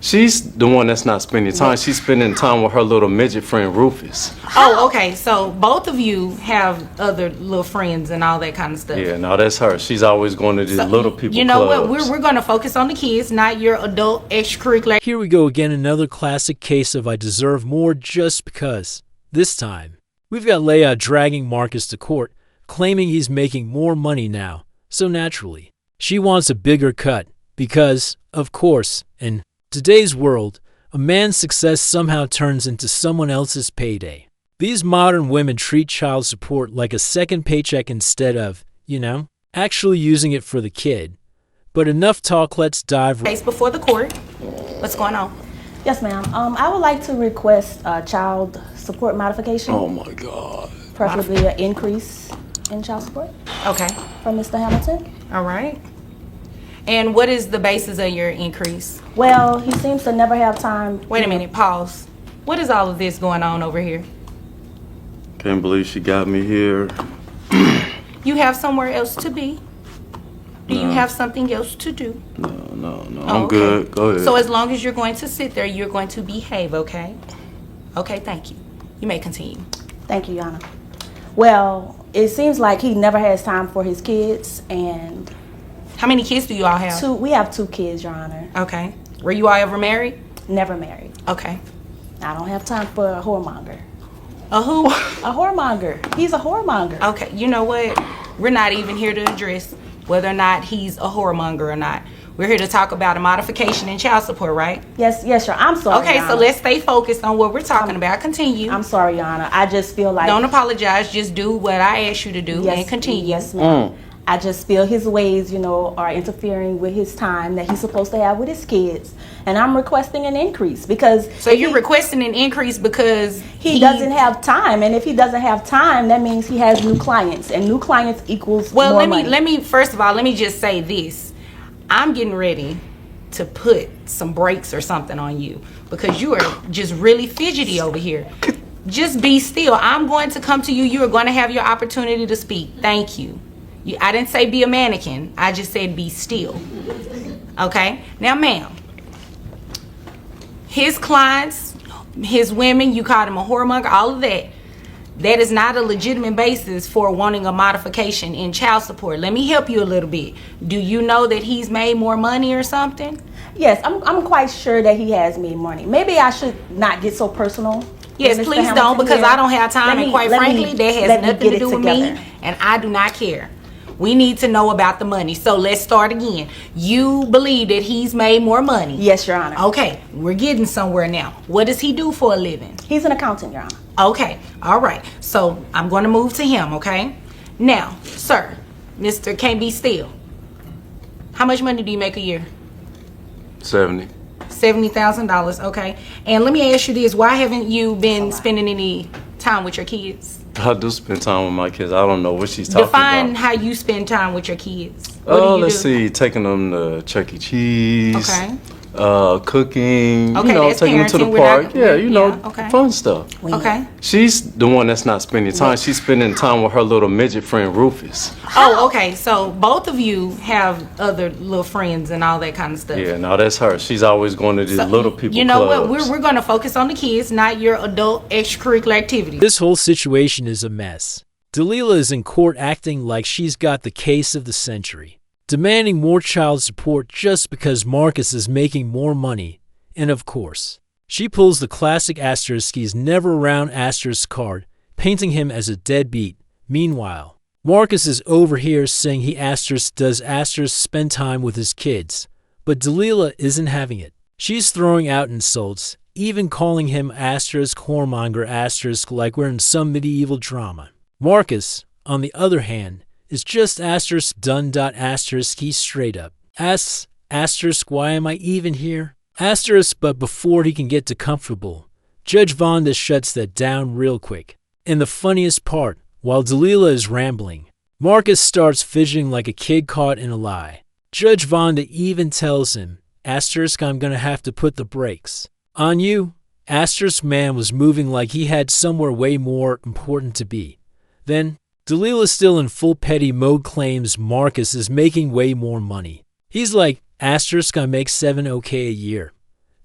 She's the one that's not spending time. She's spending time with her little midget friend Rufus. Oh, okay. So both of you have other little friends and all that kind of stuff. Yeah, no, that's her. She's always going to these little people You know clubs. what? We're going to focus on the kids, not your adult extracurricular. Here we go again, another classic case of I deserve more just because. This time, we've got Leia dragging Marcus to court, claiming he's making more money now. So naturally, she wants a bigger cut because, of course, in today's world, a man's success somehow turns into someone else's payday. These modern women treat child support like a second paycheck instead of, actually using it for the kid. But enough talk, let's dive Case before the court. What's going on? Yes, ma'am. I would like to request a child support modification, Oh my God. preferably an increase in child support Okay. from Mr. Hamilton. All right. And what is the basis of your increase? Well, he seems to never have time. Wait a minute. Pause. What is all of this going on over here? Can't believe she got me here. You have somewhere else to be? Do you have something else to do? No. Oh, I'm okay. good. Go ahead. So as long as you're going to sit there, you're going to behave, okay? Okay, thank you. You may continue. Thank you, Yana. Well, it seems like he never has time for his kids, and How many kids do you all have? we have 2 kids, Your Honor. Okay. Were you all ever married? Never married. Okay. I don't have time for a whoremonger. A who? A whoremonger. He's a whoremonger. Okay, you know what? We're not even here to address whether or not he's a whoremonger or not. We're here to talk about a modification in child support, right? Yes, sure. I'm sorry. Okay, Your so Honor. let's stay focused on what we're talking about. Continue. I'm sorry, Your Honor. I just feel like Don't apologize. Just do what I asked you to do and continue. Yes, ma'am. I just feel his ways, are interfering with his time that he's supposed to have with his kids. And I'm requesting an increase because So you're requesting an increase because he doesn't have time. And if he doesn't have time, that means he has new clients. And new clients equals Well, more money. let me first of all, let me just say this. I'm getting ready to put some brakes or something on you because you are just really fidgety over here. Just be still. I'm going to come to you. You are going to have your opportunity to speak. Thank you. I didn't say be a mannequin. I just said be still. Okay? Now, ma'am, his clients, his women, you called him a whoremonger, all of that. That is not a legitimate basis for wanting a modification in child support. Let me help you a little bit. Do you know that he's made more money or something? Yes, I'm quite sure that he has made money. Maybe I should not get so personal. Yes, with Mr. please Hamilton don't, because here. I don't have time, and quite frankly, that has nothing to do with me, and I do not care. We need to know about the money. So let's start again. You believe that he's made more money? Yes, Your Honor. Okay, we're getting somewhere now. What does he do for a living? He's an accountant, Your Honor. Okay, all right. So I'm going to move to him, okay? Now, sir, Mr. Can't Be Still, how much money do you make a year? 70. $70,000, okay. And let me ask you this. Why haven't you been spending any time with your kids? I do spend time with my kids. I don't know what she's talking Define about. how you spend time with your kids. What do you Let's do? see. Taking them to Chuck E. Cheese. Okay. Cooking. Okay, that's taking them to the parenting. We're park. not- okay. Fun stuff. Okay. She's the one that's not spending time. She's spending time with her little midget friend Rufus. Oh, okay. So both of you have other little friends and all that kind of stuff. Yeah, no, that's her. She's always going to these little people You know clubs. what? We're going to focus on the kids, not your adult extracurricular activities. This whole situation is a mess. Delilah is in court acting like she's got the case of the century, demanding more child support just because Marcus is making more money. And of course, she pulls the classic Asterisk's never around asterisk card, painting him as a deadbeat. Meanwhile, Marcus is over here saying he does asterisk spend time with his kids, but Delilah isn't having it. She's throwing out insults, even calling him asterisk whoremonger asterisk like we're in some medieval drama. Marcus, on the other hand, is just asterisk done asterisk he's straight up. Asterisk why am I even here? Asterisk but before he can get to comfortable, Judge Vonda shuts that down real quick. And the funniest part, while Delilah is rambling, Marcus starts fidgeting like a kid caught in a lie. Judge Vonda even tells him, asterisk I'm gonna have to put the brakes on you. Asterisk man was moving like he had somewhere way more important to be. Then, Delilah still in full petty mode claims Marcus is making way more money. He's like, asterisk I make $7,000 a year.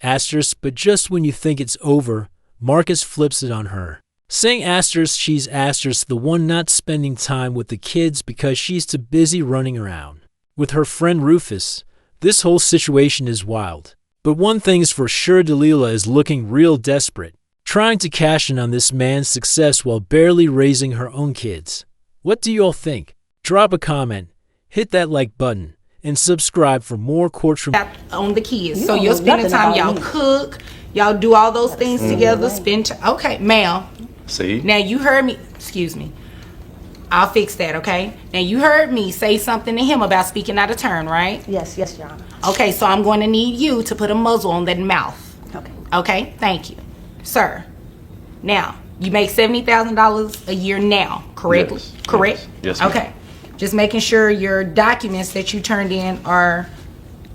But just when you think it's over, Marcus flips it on her, saying she's the one not spending time with the kids because she's too busy running around with her friend Rufus. This whole situation is wild. But one thing's for sure, Delilah is looking real desperate, trying to cash in on this man's success while barely raising her own kids. What do you all think? Drop a comment, hit that like button, and subscribe for more courtroom On the kids. You So don't you're know spending nothing time, about y'all me. cook, y'all do all those things together, okay, ma'am. See? Now you heard me, excuse me. I'll fix that, okay? Now you heard me say something to him about speaking out of turn, right? Yes, Your Honor. Okay, so I'm going to need you to put a muzzle on that mouth. Okay. Okay, thank you. Sir, now, you make $70,000 a year now, correct? Yes, Correct? yes. Yes, ma'am. Okay. Just making sure your documents that you turned in are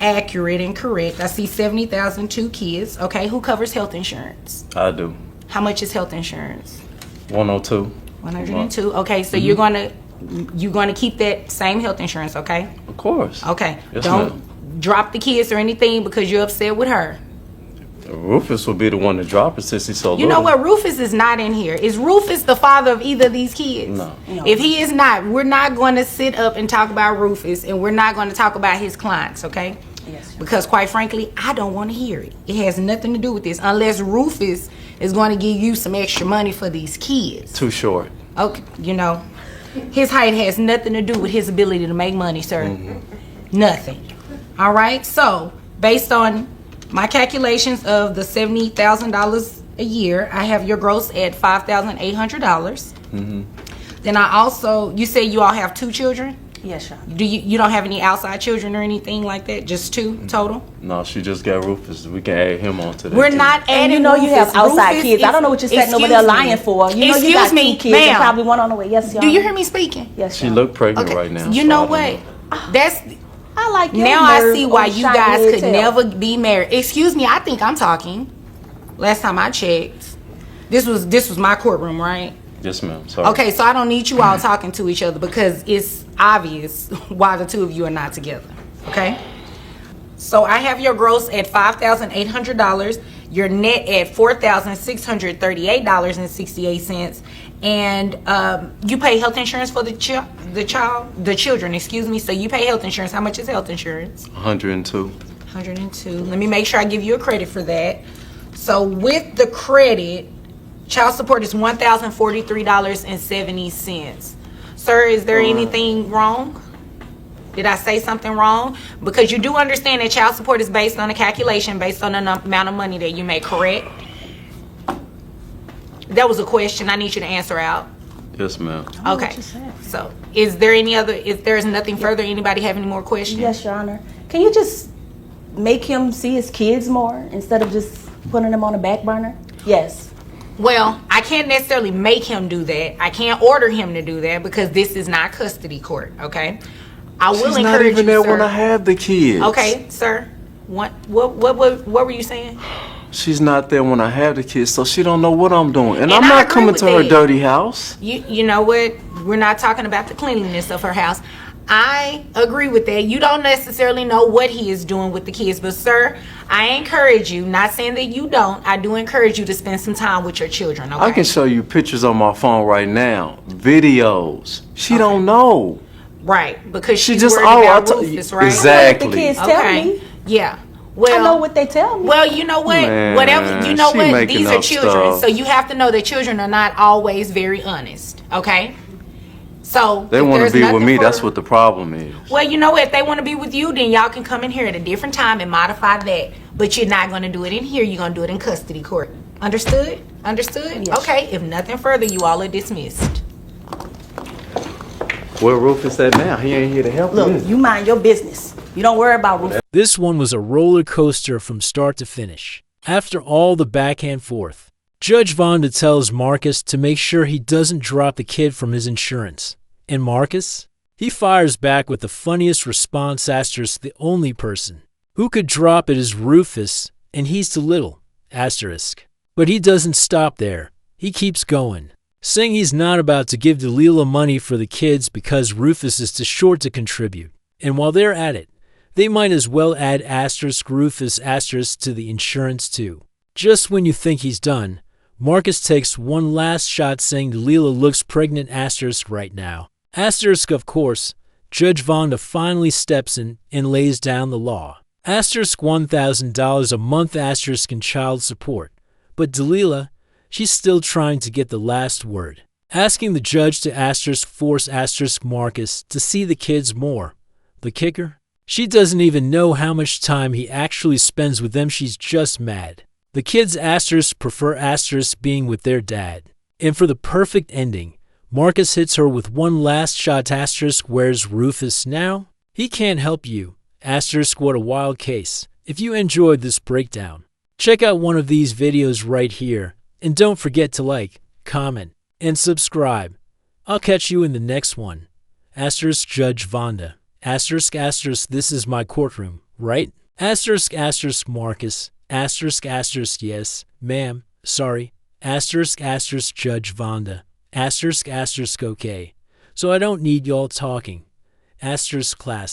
accurate and correct. I see 70,000, 2 kids. Okay, who covers health insurance? I do. How much is health insurance? 102. 102. Okay, so you're gonna keep that same health insurance, okay? Of course. Okay. Yes, Don't ma'am. drop the kids or anything because you're upset with her. Rufus will be the one to drop it since he's so You little. know what? Rufus is not in here. Is Rufus the father of either of these kids? No. If he is not, we're not going to sit up and talk about Rufus, and we're not going to talk about his clients, okay? Yes. Because quite frankly, I don't want to hear it. It has nothing to do with this unless Rufus is going to give you some extra money for these kids. Too short. Okay, his height has nothing to do with his ability to make money, sir. Nothing. All right. So based on my calculations of the $70,000 a year, I have your gross at $5,800. Then I also, you say you all have 2 children. Yes, Your Honor. Do you don't have any outside children or anything like that? Just 2 total. No, she just got Rufus. We can add him on to that. We're too. not adding. And you know you have Rufus. outside Rufus kids. I don't know what you're sitting over there excuse me. lying for. You know you Excuse got 2 me, kids ma'am. and probably one on the way. Yes, Your Do you Honor. hear me speaking? Yes, She Your Honor. look pregnant Okay. right now. You so know I don't what? That's I like your now I nerve see why on you shiny guys head could tail. never be married. Excuse me, I think I'm talking. Last time I checked, this was my courtroom, right? Yes, ma'am. Sorry. Okay, so I don't need you all talking to each other because it's obvious why the 2 of you are not together. Okay? So I have your gross at $5,800, your net at $4,638.68, and you pay health insurance for the children. Excuse me. So you pay health insurance. How much is health insurance? 102. 102. Let me make sure I give you a credit for that. So with the credit, child support is $1,043.70. Sir, is there anything wrong? Did I say something wrong? Because you do understand that child support is based on a calculation based on the amount of money that you make, correct? That was a question I need you to answer out. Yes, ma'am. Okay. So is there if there's nothing further, anybody have any more questions? Yes, Your Honor. Can you just make him see his kids more instead of just putting them on the back burner? Yes. Well, I can't necessarily make him do that. I can't order him to do that because this is not custody court, okay? I will She's not encourage even you, there sir. when I have the kids. Okay, sir. What were you saying? She's not there when I have the kids, so she don't know what I'm doing. And And I'm I not agree coming with to her that. dirty house. You know what? We're not talking about the cleanliness of her house. I agree with that. You don't necessarily know what he is doing with the kids, but sir, I encourage you, not saying that you don't, I do encourage you to spend some time with your children, okay? I can show you pictures on my phone right now, videos. She don't know. Right, because She she's just worried about oh, Rufus, right? exactly. The kids tell Okay. me. Yeah. Well, I know what they tell me. Well, you know what? Man, Whatever, you know she what? making These are up children. stuff. So you have to know that children are not always very honest, okay? So They if want to there's be with nothing me. for- That's what the problem is. Well, you know what? If they want to be with you, then y'all can come in here at a different time and modify that. But you're not going to do it in here. You're going to do it in custody court. Understood? Understood? Yes. Okay. If nothing further, you all are dismissed. Where Rufus at now? He ain't here to help Look, me. you mind your business. You don't worry about Rufus. This one was a roller coaster from start to finish. After all the back and forth, Judge Vonda tells Marcus to make sure he doesn't drop the kid from his insurance. And Marcus? He fires back with the funniest response. The only person who could drop it is Rufus, and he's too little. But he doesn't stop there. He keeps going, saying he's not about to give Delilah money for the kids because Rufus is too short to contribute. And while they're at it, They might as well add asterisk Rufus asterisk to the insurance too. Just when you think he's done, Marcus takes one last shot saying Delilah looks pregnant asterisk right now. Asterisk of course, Judge Vonda finally steps in and lays down the law. Asterisk $1,000 a month asterisk in child support. But Delilah, she's still trying to get the last word. Asking the judge to asterisk force asterisk Marcus to see the kids more. The kicker? She doesn't even know how much time he actually spends with them. She's just mad. The kids asterisk prefer asterisk being with their dad. And for the perfect ending, Marcus hits her with one last shot asterisk where's Rufus now? He can't help you. Asterisk what a wild case. If you enjoyed this breakdown, check out one of these videos right here. And don't forget to like, comment, and subscribe. I'll catch you in the next one. Asterisk Judge Vonda. Asterisk asterisk this is my courtroom, right? Asterisk asterisk Marcus. Asterisk asterisk yes, ma'am, sorry. Asterisk asterisk Judge Vonda. Asterisk asterisk okay. So I don't need y'all talking. Asterisk class.